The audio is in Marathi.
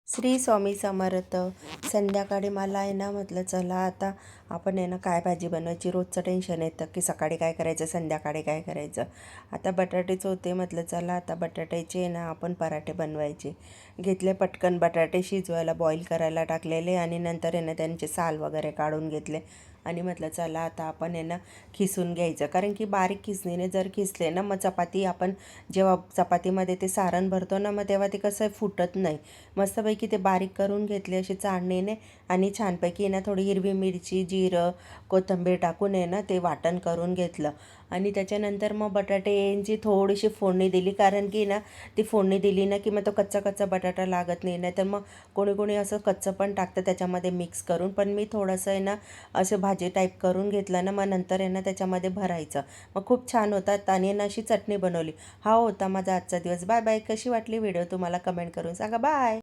श्री स्वामी समर्थ. संध्याकाळी मला आहे ना म्हटलं चला आता आपण आहे ना काय भाजी बनवायची. रोजचं टेन्शन येतं की सकाळी काय करायचं, संध्याकाळी काय करायचं. आता बटाटेच होते, म्हटलं चला आता बटाट्याचे आहे ना आपण पराठे बनवायचे. घेतले पटकन बटाटे शिजवायला, बॉईल करायला टाकलेले आणि नंतर आहे ना त्यांचे साल वगैरे काढून घेतले आणि म्हटलं चला आता आपण आहे ना खिसून घ्यायचं. कारण की बारीक खिसणीने जर खिसले ना मग चपाती आपण जेव्हा चपातीमध्ये ते सारण भरतो ना मग तेव्हा ते कसं फुटत नाही. मस्तपैकी ते बारीक करून घेतले असे चाळणीने आणि छानपैकी ना थोडी हिरवी मिरची, जिरं, कोथिंबीर टाकून आहे ना ते वाटण करून घेतलं. आणि त्याच्यानंतर मग बटाट्यांची थोडीशी फोडणी दिली, कारण की ना ती फोडणी दिली ना की मग तो कच्चा कच्चा बटाटा लागत नाही. नाही तर मग कोणी कोणी असं कच्चं पण टाकतं त्याच्यामध्ये मिक्स करून, पण मी थोडंसं आहे ना असं भाजी टाईप करून घेतलं ना मग नंतर आहे ना त्याच्यामध्ये भरायचं. मग खूप छान होतात. आणि ना अशी चटणी बनवली. हा होता माझा आजचा दिवस. Bye bye. कशी वाटली व्हिडिओ तुम्हाला कमेंट करून सांगा. बाय.